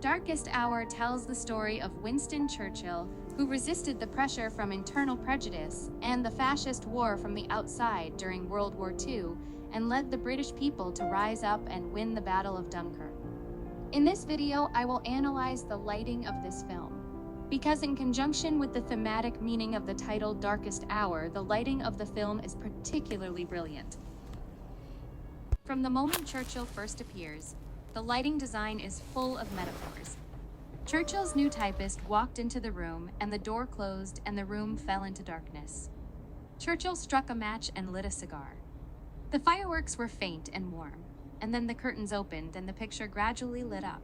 Darkest Hour tells the story of Winston Churchill, who resisted the pressure from internal prejudice and the fascist war from the outside during World War II and led the British people to rise up and win the Battle of Dunkirk. In this video, I will analyze the lighting of this film, because in conjunction with the thematic meaning of the title Darkest Hour, the lighting of the film is particularly brilliant. From the moment Churchill first appears, the lighting design is full of metaphors. Churchill's new typist walked into the room, and the door closed, and the room fell into darkness. Churchill struck a match and lit a cigar. The fireworks were faint and warm, and then the curtains opened, and the picture gradually lit up.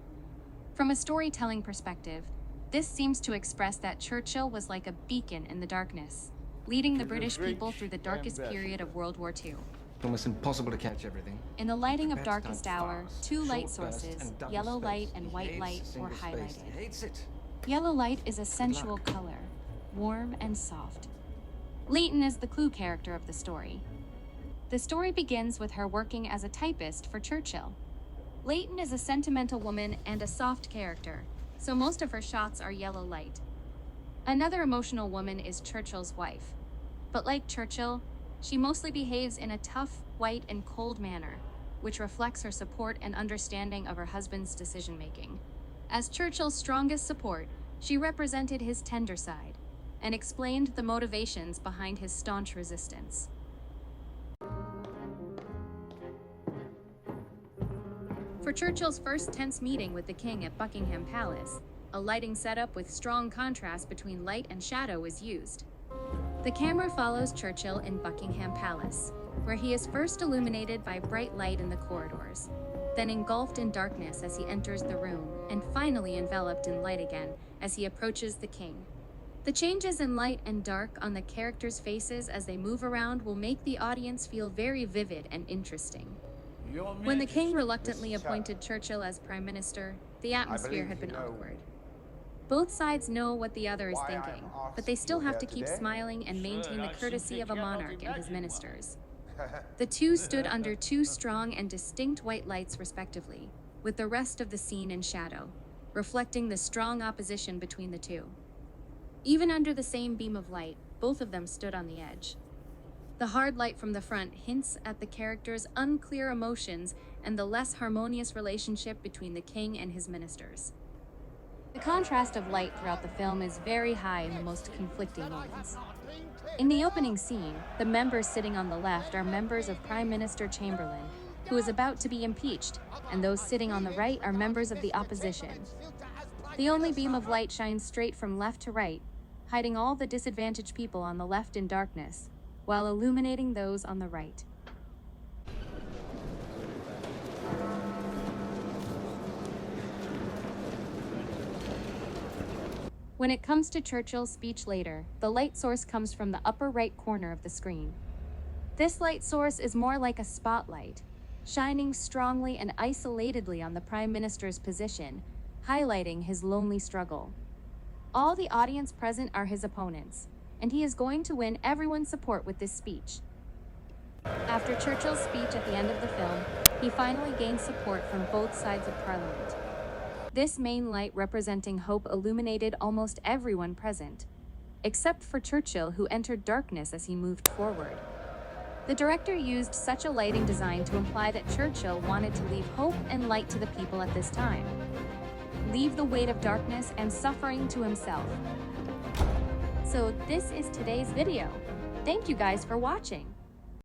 From a storytelling perspective, this seems to express that Churchill was like a beacon in the darkness, leading the British people through the darkest period of World War II. Almost impossible to catch everything. In the lighting of Darkest Hour, two light sources, yellow light and white light, were highlighted. Yellow light is a sensual color, warm and soft. Leighton is the clue character of the story. The story begins with her working as a typist for Churchill. Leighton is a sentimental woman and a soft character, so most of her shots are yellow light. Another emotional woman is Churchill's wife. But like Churchill, she mostly behaves in a tough, white, and cold manner, which reflects her support and understanding of her husband's decision-making. As Churchill's strongest support, she represented his tender side and explained the motivations behind his staunch resistance. For Churchill's first tense meeting with the king at Buckingham Palace, a lighting setup with strong contrast between light and shadow is used. The camera follows Churchill in Buckingham Palace, where he is first illuminated by bright light in the corridors, then engulfed in darkness as he enters the room, and finally enveloped in light again as he approaches the king. The changes in light and dark on the characters' faces as they move around will make the audience feel very vivid and interesting. When the king reluctantly appointed Churchill as Prime Minister, the atmosphere had been awkward. Both sides know what the other is thinking, but they still have to keep smiling and maintain the courtesy of a monarch and his ministers. The two stood under two strong and distinct white lights respectively, with the rest of the scene in shadow, reflecting the strong opposition between the two. Even under the same beam of light, both of them stood on the edge. The hard light from the front hints at the characters' unclear emotions and the less harmonious relationship between the king and his ministers. The contrast of light throughout the film is very high in the most conflicting moments. In the opening scene, the members sitting on the left are members of Prime Minister Chamberlain, who is about to be impeached, and those sitting on the right are members of the opposition. The only beam of light shines straight from left to right, hiding all the disadvantaged people on the left in darkness, while illuminating those on the right. When it comes to Churchill's speech later, the light source comes from the upper right corner of the screen. This light source is more like a spotlight, shining strongly and isolatedly on the Prime Minister's position, highlighting his lonely struggle. All the audience present are his opponents, and he is going to win everyone's support with this speech. After Churchill's speech at the end of the film, he finally gained support from both sides of Parliament. This main light representing hope illuminated almost everyone present, except for Churchill, who entered darkness as he moved forward. The director used such a lighting design to imply that Churchill wanted to leave hope and light to the people at this time. Leave the weight of darkness and suffering to himself. So this is today's video. Thank you guys for watching.